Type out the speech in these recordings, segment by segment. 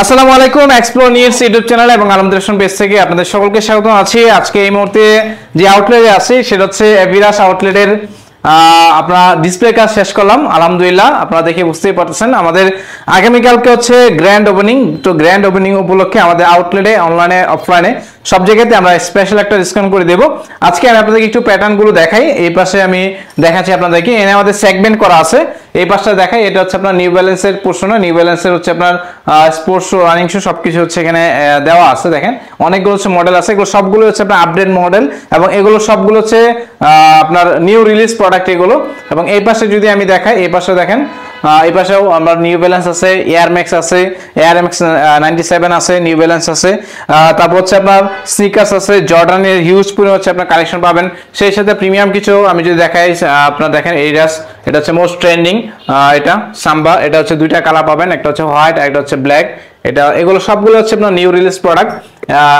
আসসালামু আলাইকুম explore news YouTube channel এবং আলমদুরেশন পেজ থেকে আপনাদের সকলকে স্বাগত আছি। আজকে এই মুহূর্তে যে আউটলেটে আছি সেটা হচ্ছে এভিরাস আউটলেটের আপনারা ডিসপ্লে কাজ শেষ করলাম আলহামদুলিল্লাহ। আপনারা দেখে বুঝতেই পারতেছেন আমাদের আগামীকালকে হচ্ছে গ্র্যান্ড ওপেনিং। তো গ্র্যান্ড ওপেনিং উপলক্ষে আমাদের আউটলেটে অনলাইনে অফলাইনে সব জায়গাতে আমরা স্পেশাল একটা ডিসকাউন্ট করে দেব। আজকে আমি আপনাদেরকে একটু প্যাটার্নগুলো দেখাই। এই পাশে আমি দেখাচ্ছি আপনাদেরকে, এনে আমাদের সেগমেন্ট করা আছে। এই পাশটা দেখাই, এটা হচ্ছে আপনার নিউ ব্যালেন্সের পোর্শন। নিউ ব্যালেন্সের হচ্ছে আপনার স্পোর্টস শু, রানিং শু সবকিছু হচ্ছে এখানে দেওয়া আছে। দেখেন অনেকগুলো হচ্ছে মডেল আছে, এগুলো সবগুলো হচ্ছে আপনার আপডেট মডেল এবং এগুলো সবগুলো হচ্ছে আপনার নিউ রিলিজ প্রোডাক্ট এগুলো। এবং এই পাশে যদি আমি দেখাই, এই পাশে দেখেন এই পাশেও আমার নিউ ব্যালেন্স আছে, এয়ার ম্যাক্স আছে, এয়ার ম্যাক্স 97 আছে, নিউ ব্যালেন্স আছে, তারপর হচ্ছে আপনার স্নিকার্স আছে, জর্ডানের হিউজ পরিমাণ হচ্ছে আপনার কালেকশন পাবেন। সেই সাথে প্রিমিয়াম কিছু আমি যদি দেখাই, আপনার দেখেন এরিয়াস, এটা হচ্ছে মোস্ট ট্রেন্ডিং, এটা সাম্বা, এটা হচ্ছে দুইটা কালার পাবেন, একটা হচ্ছে হোয়াইট আর একটা হচ্ছে ব্ল্যাক। এটা এগুলো সবগুলো হচ্ছে আপনার নিউ রিলিজ প্রোডাক্ট।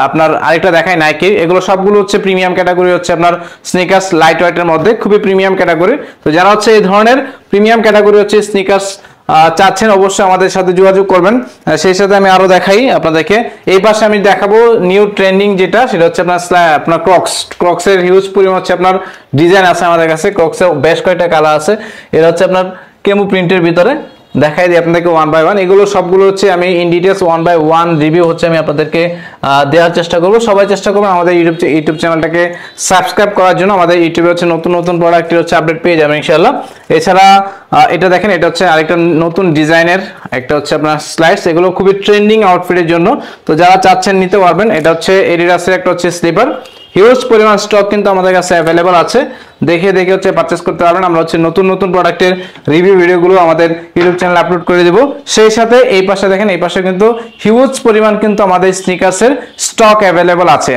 আপনার আরেকটা দেখায় নাইকি, এগুলো সবগুলো হচ্ছে প্রিমিয়াম ক্যাটাগরি, হচ্ছে আপনার স্নিকার্স লাইট ওয়েটের মধ্যে খুবই প্রিমিয়াম ক্যাটাগরি। তো যারা হচ্ছে এই ধরনের প্রিমিয়াম ক্যাটাগরি হচ্ছে স্নিকার্স চাচ্ছেন অবশ্যই আমাদের সাথে যোগাযোগ করবেন। সেই সাথে আমি আরো দেখাই আপনাদেরকে, এই পাশে আমি দেখাবো নিউ ট্রেন্ডিং যেটা, সেটা হচ্ছে আপনার ক্রক্সের হিউজ পরিমাণ হচ্ছে আপনার ডিজাইন আছে আমাদের কাছে। ক্রক্সের বেশ কয়েকটা কালার আছে, এটা হচ্ছে আপনার কেমু প্রিন্টের ভিতরে দেখাই দিই আপনাদেরকে ওয়ান বাই ওয়ান। এগুলো সবগুলো হচ্ছে আমি in details one by one review হচ্ছে আমি আপনাদেরকে দেওয়ার চেষ্টা করবো। সবাই চেষ্টা করবেন আমাদের ইউটিউব চ্যানেলটাকে সাবস্ক্রাইব করার জন্য। আমাদের ইউটিউবে হচ্ছে নতুন নতুন প্রোডাক্টের হচ্ছে আপডেট পেয়ে যাবেন ইনশাআল্লাহ। এছাড়া এটা দেখেন, এটা হচ্ছে আরেকটা নতুন ডিজাইনের, একটা হচ্ছে আপনার স্লাইডস, এগুলো খুবই ট্রেন্ডিং আউটফিটের জন্য। তো যারা চাচ্ছেন নিতে পারবেন। এটা হচ্ছে এডিডাসের একটা হচ্ছে স্লিপার, হিউজ পরিমাণ স্টক কিন্তু আমাদের কাছে অ্যাভেলেবল আছে, দেখে দেখে হচ্ছে পারচেস করতে পারবেন। আমরা হচ্ছে নতুন নতুন প্রোডাক্টের রিভিউ ভিডিওগুলো আমাদের ইউটিউব চ্যানেলে আপলোড করে দেব। সেই সাথে এই পাশে দেখেন, এই পাশে কিন্তু হিউজ পরিমাণ কিন্তু আমাদের স্নিকার্সের স্টক অ্যাভেলেবল আছে।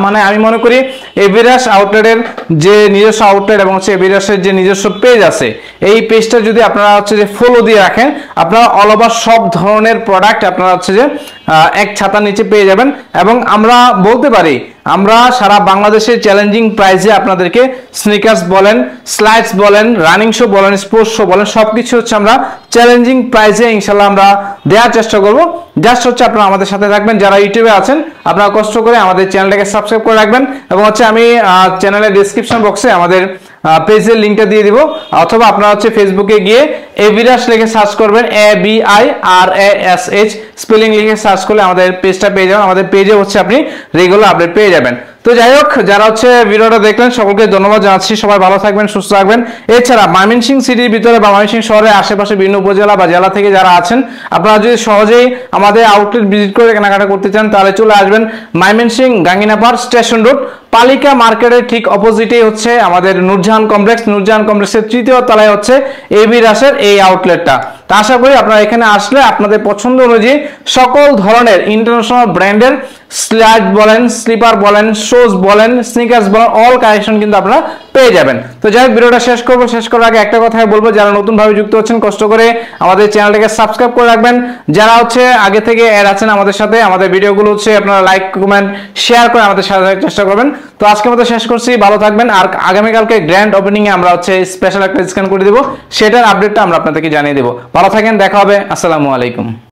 মানে আমি মনে করি এভিরাস আউটলেটের যে নিজস্ব আউটলেট এবং হচ্ছে এভিরাসের যে নিজস্ব পেজ আছে, এই পেজটা যদি আপনারা হচ্ছে যে ফলো দিয়ে রাখেন, আপনারা অল ওভার সব ধরনের প্রোডাক্ট আপনারা হচ্ছে যে এক ছাতার নিচে পেয়ে যাবেন। এবং আমরা বলতে পারি আমরা সারা বাংলাদেশের চ্যালেঞ্জিং প্রাইসে আপনাদেরকে স্নিকার্স বলেন, স্লাইডস বলেন, রানিং শো বলেন, স্পোর্টস শো বলেন, সবকিছু হচ্ছে আমরা চ্যালেঞ্জিং প্রাইসে ইনশাল্লাহ আমরা দেওয়ার চেষ্টা করব। জাস্ট হচ্ছে আপনারা আমাদের সাথে থাকবেন। যারা ইউটিউবে আছেন আপনারা কষ্ট করে আমাদের চ্যানেলটাকে সাবস্ক্রাইব করে রাখবেন এবং হচ্ছে আমি চ্যানেলের ডেসক্রিপশন বক্সে আমাদের পেজের লিঙ্কটা দিয়ে দিব, অথবা আপনারা হচ্ছে ফেসবুকে গিয়ে এভিরাস লিখে সার্চ করবেন, ABIRASH স্পেলিং লিখে সার্চ করলে আমাদের পেজটা পেয়ে যাবেন। আমাদের পেজে হচ্ছে আপনি রেগুলার আপডেট পেয়ে যাবেন। তো যাই হোক, যারা হচ্ছে ভিডিওটা দেখলেন সকলকে ধন্যবাদ জানাচ্ছি। সবাই ভালো থাকবেন, সুস্থ থাকবেন। এছাড়া ময়মনসিংহ সিটির ভিতরে বা ময়মনসিংহ শহরের আশেপাশে বিভিন্ন উপজেলা বা জেলা থেকে যারা আছেন, আপনারা যদি সহজেই আমাদের আউটলেট ভিজিট করে কেনাকাটা করতে চান তাহলে চলে আসবেন ময়মনসিংহ গাঙ্গিনাপাড় স্টেশন রোড, পালিকা মার্কেটের ঠিক অপোজিটেই হচ্ছে আমাদের নূরজাহান কমপ্লেক্স। নূরজাহান কমপ্লেক্সের তৃতীয় তলায় হচ্ছে এভিরাসের এই আউটলেটটা। তা আশা করি আপনারা এখানে আসলে আপনাদের পছন্দ অনুযায়ী সকল ধরনের ইন্টারন্যাশনাল ব্র্যান্ডের স্লাইড বলেন, স্লিপার বলেন, শোজ বলেন, স্নিকার্স বলেন, অল কালেকশন কিন্তু আপনারা পেয়ে যাবেন। তো যাই হোক, ভিডিওটা শেষ করবো। শেষ করার আগে একটা কথাই বলবো, যারা নতুন ভাবে যুক্ত হচ্ছেন কষ্ট করে আমাদের চ্যানেলটাকে সাবস্ক্রাইব করে রাখবেন। যারা হচ্ছে আগে থেকে অ্যাড আছেন আমাদের সাথে, আমাদের ভিডিওগুলো হচ্ছে আপনারা লাইক কমেন্ট শেয়ার করে আমাদের সাথে চেষ্টা করবেন। তো আজকের মতো শেষ করছি, ভালো থাকবেন। আর আগামীকালকে গ্র্যান্ড ওপেনিং এ আমরা হচ্ছে স্পেশাল একটা ডিসকাউন্ট করে দেবো, সেটার আপডেটটা আমরা আপনাদেরকে জানিয়ে দেবো। ভালো থাকেন, দেখা হবে, আসসালামু আলাইকুম।